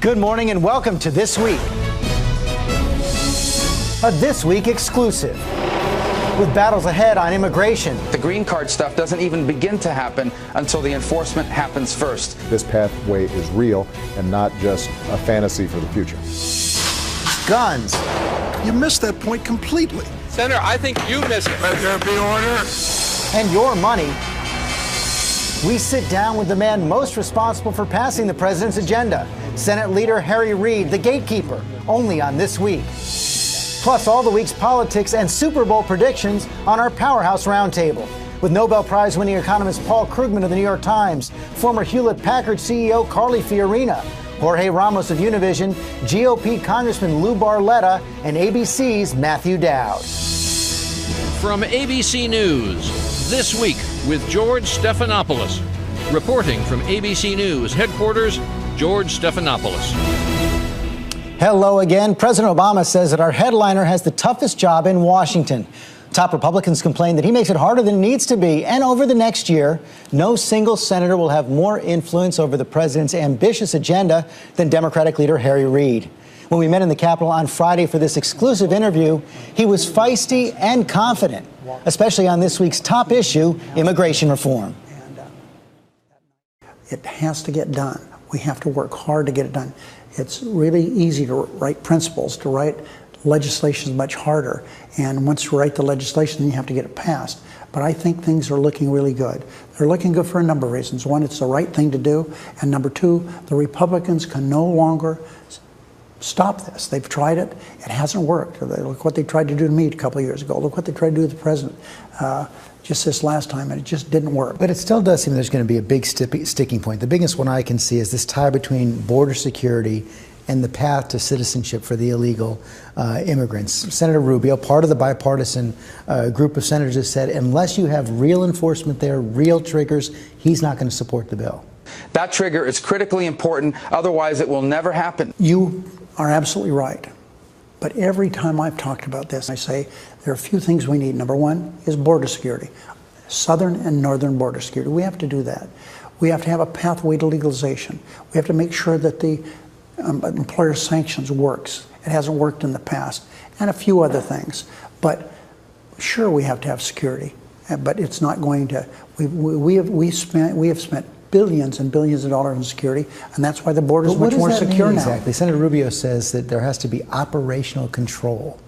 Good morning and welcome to This Week. A This Week exclusive. With battles ahead on immigration. The green card stuff doesn't even begin to happen until the enforcement happens first. This pathway is real and not just a fantasy for the future. Guns. You missed that point completely. Senator, I think you missed it. Let there be order. And your money. We sit down with the man most responsible for passing the president's agenda, Senate Leader Harry Reid, the gatekeeper, only on This Week. Plus all the week's politics and Super Bowl predictions on our Powerhouse Roundtable. With Nobel Prize-winning economist Paul Krugman of the New York Times, former Hewlett-Packard CEO Carly Fiorina, Jorge Ramos of Univision, GOP Congressman Lou Barletta, and ABC's Matthew Dowd. From ABC News, This Week with George Stephanopoulos. Reporting from ABC News headquarters, George Stephanopoulos. Hello again. President Obama says that our headliner has the toughest job in Washington. Top Republicans complain that he makes it harder than it needs to be. And over the next year, no single senator will have more influence over the president's ambitious agenda than Democratic leader Harry Reid. When we met in the Capitol on Friday for this exclusive interview, he was feisty and confident, especially on this week's top issue, immigration reform. It has to get done. We have to work hard to get it done. It's really easy to write principles. To write legislation is much harder. And once you write the legislation, then you have to get it passed. But I think things are looking really good. They're looking good for a number of reasons. One, it's the right thing to do. And number two, the Republicans can no longer stop this. They've tried it. It hasn't worked. Look what they tried to do to me a couple of years ago. Look what they tried to do to the president just this last time, and it just didn't work. But it still does seem there's going to be a big sticking point. The biggest one I can see is this tie between border security and the path to citizenship for the illegal immigrants. Senator Rubio, part of the bipartisan group of senators, has said unless you have real enforcement there, real triggers, he's not going to support the bill. That trigger is critically important, otherwise it will never happen. You are absolutely right. But every time I've talked about this, I say there are a few things we need. Number one is border security, southern and northern border security. We have to do that. We have to have a pathway to legalization. We have to make sure that the employer sanctions works. It hasn't worked in the past, and a few other things. But sure, we have to have security, but it's not going to. We have spent billions and billions of dollars in security, and that's why the border is much more secure now. Exactly. Senator Rubio says that there has to be operational control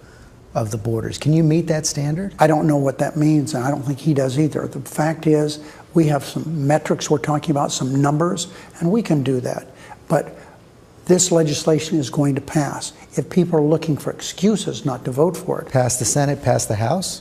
of the borders. Can you meet that standard? I don't know what that means, and I don't think he does either. The fact is, we have some metrics we're talking about, some numbers, and we can do that. But this legislation is going to pass. If people are looking for excuses not to vote for it. Pass the Senate, pass the House?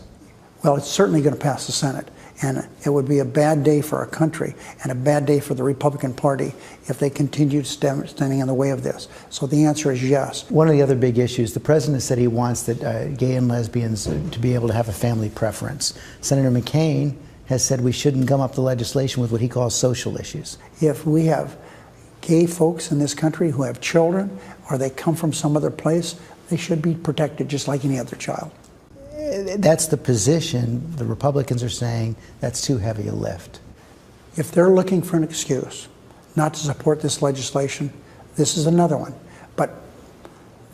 Well, it's certainly going to pass the Senate. And it would be a bad day for our country and a bad day for the Republican Party if they continued standing in the way of this. So the answer is yes. One of the other big issues, the president said he wants that gay and lesbians to be able to have a family preference. Senator McCain has said we shouldn't gum up the legislation with what he calls social issues. If we have gay folks in this country who have children or they come from some other place, they should be protected just like any other child. That's the position. The Republicans are saying that's too heavy a lift. If they're looking for an excuse not to support this legislation, this is another one. But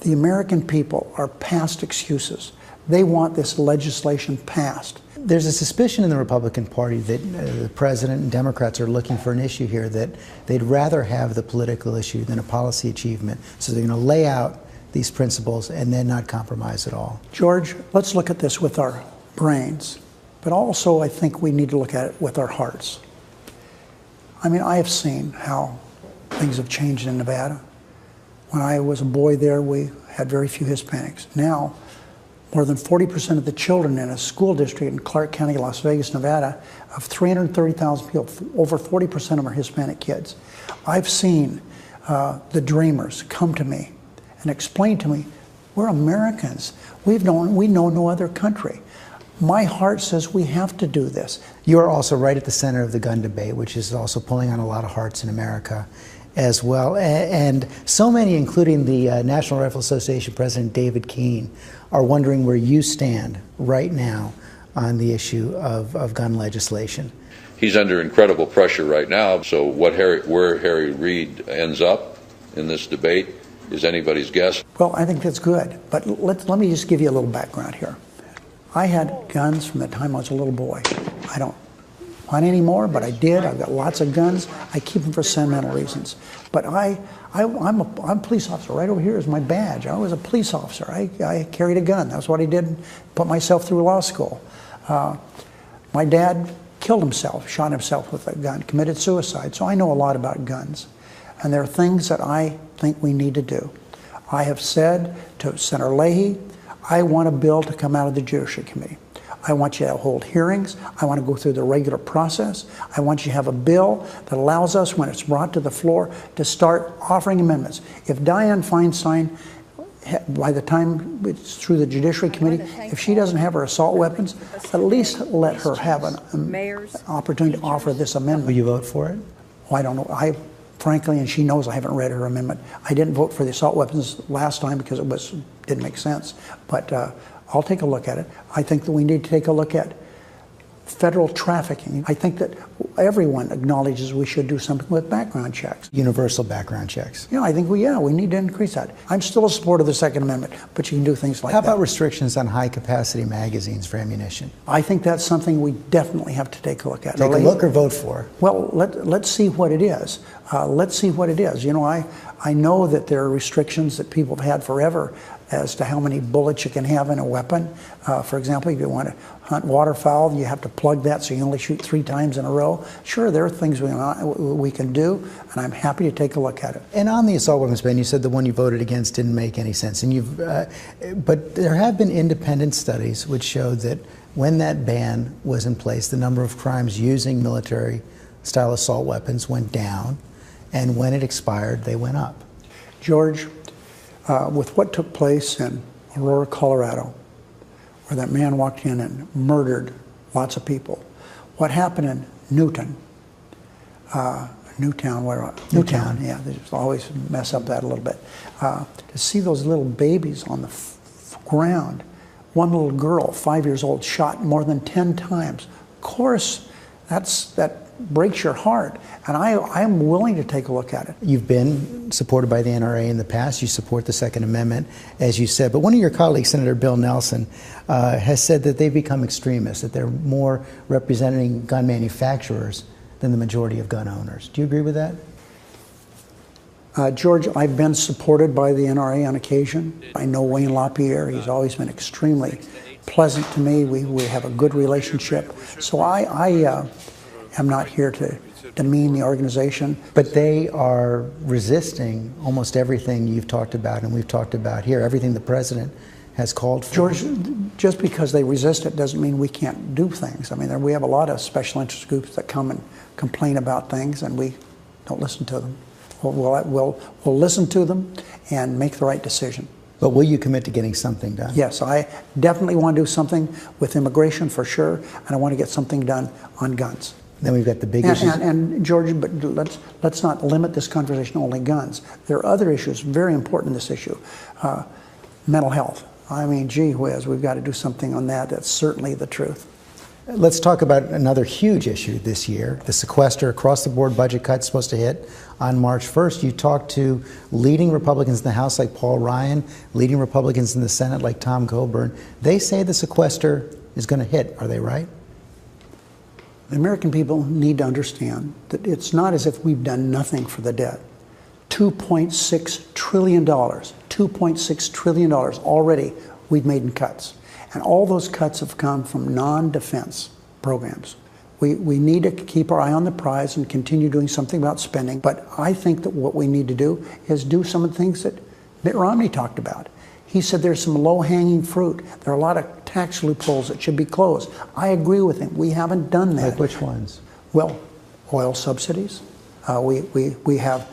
the American people are past excuses. They want this legislation passed. There's a suspicion in the Republican Party that the president and Democrats are looking for an issue here that they'd rather have the political issue than a policy achievement. So they're going to lay out these principles and then not compromise at all. George, let's look at this with our brains, but also I think we need to look at it with our hearts. I mean, I have seen how things have changed in Nevada. When I was a boy there, we had very few Hispanics. Now, more than 40% of the children in a school district in Clark County, Las Vegas, Nevada, of 330,000 people, over 40% of them are Hispanic kids. I've seen the dreamers come to me and explain to me, we're Americans. We know no other country. My heart says we have to do this. You are also right at the center of the gun debate, which is also pulling on a lot of hearts in America as well. And so many, including the National Rifle Association President David Keene, are wondering where you stand right now on the issue of gun legislation. He's under incredible pressure right now, so where Harry Reid ends up, in this debate is anybody's guess. Well, I think that's good, but let me just give you a little background here. I had guns from the time I was a little boy. I don't hunt anymore, but I did. I've got lots of guns. I keep them for sentimental reasons. But I'm a police officer. Right over here is my badge. I was a police officer. I carried a gun. That's what I did. Put myself through law school. My dad killed himself, shot himself with a gun, committed suicide. So I know a lot about guns. And there are things that I think we need to do. I have said to Senator Leahy, I want a bill to come out of the Judiciary Committee. I want you to hold hearings. I want to go through the regular process. I want you to have a bill that allows us, when it's brought to the floor, to start offering amendments. If Dianne Feinstein, by the time it's through the Judiciary Committee, if she doesn't have her assault weapons, at least let her have an opportunity to offer this amendment. Will you vote for it? Well, I don't know. Frankly, and she knows I haven't read her amendment. I didn't vote for the assault weapons last time because it didn't make sense. But I'll take a look at it. I think that we need to take a look at federal trafficking. I think that everyone acknowledges we should do something with background checks. Universal background checks. Yeah, I think we need to increase that. I'm still a supporter of the Second Amendment, but you can do things like that. How about restrictions on high-capacity magazines for ammunition? I think that's something we definitely have to take a look at. Take a look or vote for? Well, let's see what it is. Let's see what it is. You know, I know that there are restrictions that people have had forever as to how many bullets you can have in a weapon. For example, if you want to hunt waterfowl, you have to plug that so you only shoot 3 times in a row. Sure, there are things we can do, and I'm happy to take a look at it. And on the assault weapons ban, you said the one you voted against didn't make any sense. And but there have been independent studies which showed that when that ban was in place, the number of crimes using military-style assault weapons went down, and when it expired, they went up. George, with what took place in Aurora, Colorado, where that man walked in and murdered lots of people, what happened in Newtown, yeah, they just always mess up that a little bit. To see those little babies on the ground, one little girl, 5 years old, shot more than 10 times. Of course, that breaks your heart, and I'm willing to take a look at it. You've been supported by the NRA in the past. You support the Second Amendment, as you said. But one of your colleagues, Senator Bill Nelson, has said that they've become extremists, that they're more representing gun manufacturers than the majority of gun owners. Do you agree with that? George, I've been supported by the NRA on occasion. I know Wayne LaPierre. He's always been extremely pleasant to me. We have a good relationship. So I am not here to demean the organization. But they are resisting almost everything you've talked about and we've talked about here, everything the president has called for. George, just because they resist it doesn't mean we can't do things. I mean, we have a lot of special interest groups that come and complain about things, and we don't listen to them. We'll listen to them and make the right decision. But will you commit to getting something done? Yes, I definitely want to do something with immigration for sure, and I want to get something done on guns. Then we've got the big issues. And George, but let's not limit this conversation to only guns. There are other issues very important in this issue. Mental health. I mean, gee whiz, we've got to do something on that. That's certainly the truth. Let's talk about another huge issue this year, the sequester across-the-board budget cut supposed to hit on March 1st. You talked to leading Republicans in the House like Paul Ryan, leading Republicans in the Senate like Tom Coburn. They say the sequester is going to hit. Are they right? The American people need to understand that it's not as if we've done nothing for the debt. $2.6 trillion, $2.6 trillion already we've made in cuts. And all those cuts have come from non-defense programs. We need to keep our eye on the prize and continue doing something about spending. But I think that what we need to do is do some of the things that Mitt Romney talked about. He said there's some low-hanging fruit. There are a lot of tax loopholes that should be closed. I agree with him. We haven't done that. Like which ones? Well, oil subsidies. We have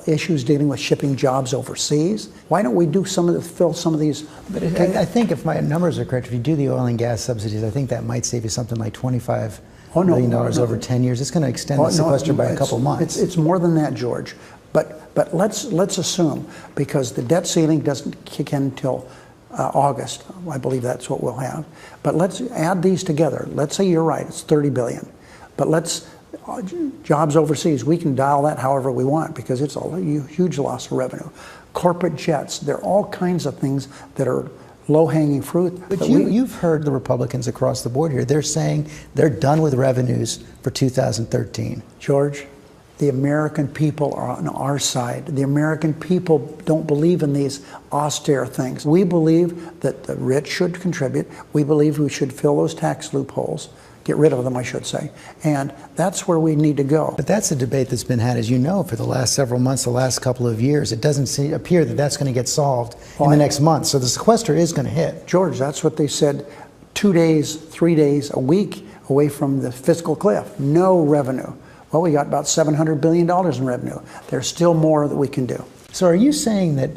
issues dealing with shipping jobs overseas. Why don't we do fill some of these? But I think if my numbers are correct, if you do the oil and gas subsidies, I think that might save you something like $25 million over 10 years. It's going to extend the sequester by a couple months. It's more than that, George. But let's assume, because the debt ceiling doesn't kick in until August. I believe that's what we'll have. But let's add these together. Let's say you're right, it's $30 billion. But let's Jobs overseas, we can dial that however we want because it's a huge loss of revenue. Corporate jets, there are all kinds of things that are low-hanging fruit. But you've heard the Republicans across the board here. They're saying they're done with revenues for 2013. George, the American people are on our side. The American people don't believe in these austere things. We believe that the rich should contribute. We believe we should fill those tax loopholes. Get rid of them, I should say. And that's where we need to go. But that's a debate that's been had, as you know, for the last several months, the last couple of years. It doesn't appear that that's going to get solved in the next month. So the sequester is going to hit. George, that's what they said 2 days, 3 days, a week away from the fiscal cliff. No revenue. Well, we got about $700 billion in revenue. There's still more that we can do. So are you saying that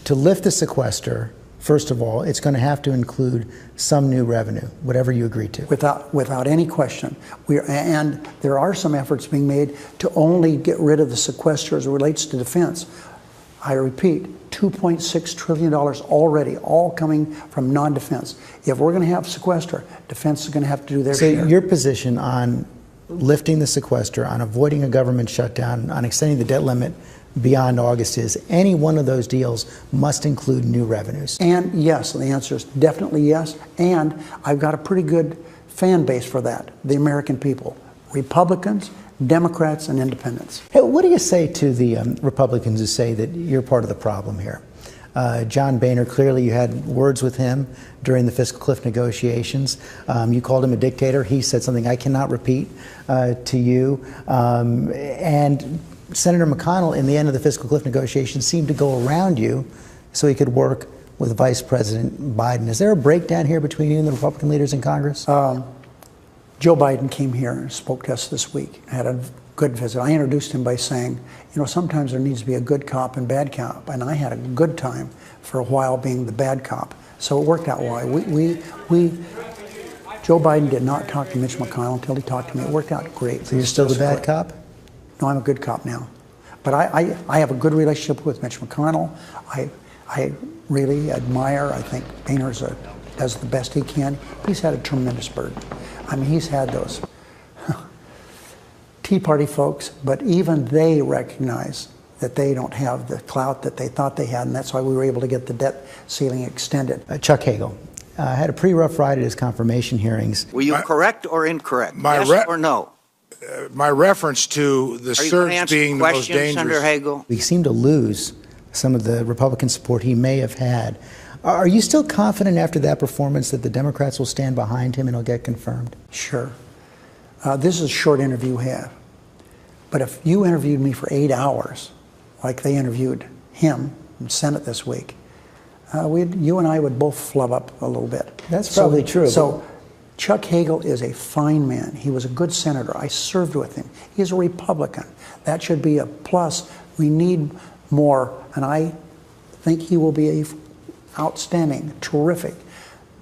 to lift the sequester, first of all, it's going to have to include some new revenue, whatever you agree to? Without any question. And there are some efforts being made to only get rid of the sequester as it relates to defense. I repeat, $2.6 trillion already, all coming from non-defense. If we're going to have sequester, defense is going to have to do their share. So your position on lifting the sequester, on avoiding a government shutdown, on extending the debt limit beyond August is any one of those deals must include new revenues? And yes, the answer is definitely yes. And I've got a pretty good fan base for that, the American people, Republicans, Democrats, and independents. Hey, what do you say to the Republicans who say that you're part of the problem here? John Boehner, clearly you had words with him during the fiscal cliff negotiations. You called him a dictator. He said something I cannot repeat to you. And Senator McConnell, in the end of the fiscal cliff negotiations, seemed to go around you so he could work with Vice President Biden. Is there a breakdown here between you and the Republican leaders in Congress? Joe Biden came here and spoke to us this week. I had a good visit. I introduced him by saying, you know, sometimes there needs to be a good cop and bad cop. And I had a good time for a while being the bad cop. So it worked out well. Joe Biden did not talk to Mitch McConnell until he talked to me. It worked out great. So you're still the bad cop? No, I'm a good cop now. But I have a good relationship with Mitch McConnell. I really admire, I think Boehner does the best he can. He's had a tremendous burden. I mean, he's had those Tea Party folks, but even they recognize that they don't have the clout that they thought they had, and that's why we were able to get the debt ceiling extended. Chuck Hagel had a pretty rough ride at his confirmation hearings. Were you correct or incorrect? Yes or no? My reference to the surge being the most dangerous. Senator Hagel? We seem to lose some of the Republican support he may have had. Are you still confident after that performance that the Democrats will stand behind him and he'll get confirmed? Sure. This is a short interview we have. But if you interviewed me for 8 hours, like they interviewed him in the Senate this week, you and I would both flub up a little bit. That's probably true. So Chuck Hagel is a fine man. He was a good senator. I served with him. He's a Republican. That should be a plus. We need more, and I think he will be a outstanding, terrific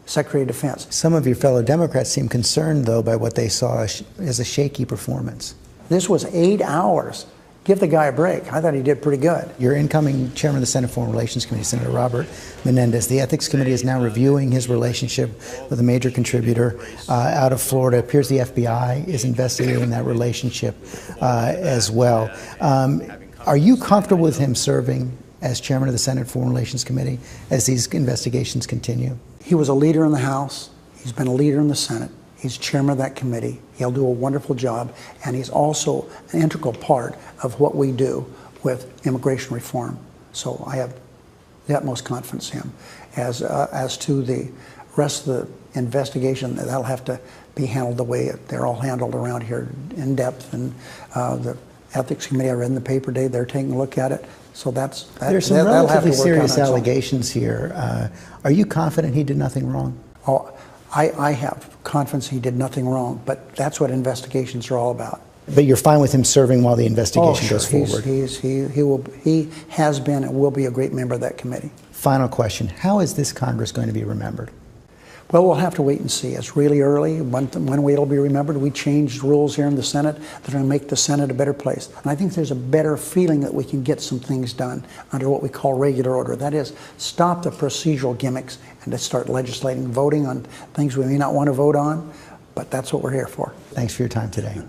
Secretary of Defense. Some of your fellow Democrats seem concerned, though, by what they saw as a shaky performance. This was 8 hours. Give the guy a break. I thought he did pretty good. Your incoming chairman of the Senate Foreign Relations Committee, Senator Robert Menendez, the Ethics Committee is now reviewing his relationship with a major contributor out of Florida. It appears the FBI is investigating that relationship as well. Are you comfortable with him serving as chairman of the Senate Foreign Relations Committee as these investigations continue? He was a leader in the House. He's been a leader in the Senate. He's chairman of that committee. He'll do a wonderful job, and he's also an integral part of what we do with immigration reform. So I have the utmost confidence in him. As to the rest of the investigation, that'll have to be handled the way they're all handled around here, in depth. And the Ethics Committee, I read in the paper today, they're taking a look at it. So there's some relatively serious allegations here. Are you confident he did nothing wrong? Oh, I have confidence he did nothing wrong, but that's what investigations are all about. But you're fine with him serving while the investigation goes forward? He has been and will be a great member of that committee. Final question. How is this Congress going to be remembered? Well, we'll have to wait and see. It's really early. One way it'll be remembered, we changed rules here in the Senate that are going to make the Senate a better place. And I think there's a better feeling that we can get some things done under what we call regular order. That is, stop the procedural gimmicks and to start legislating, voting on things we may not want to vote on. But that's what we're here for. Thanks for your time today.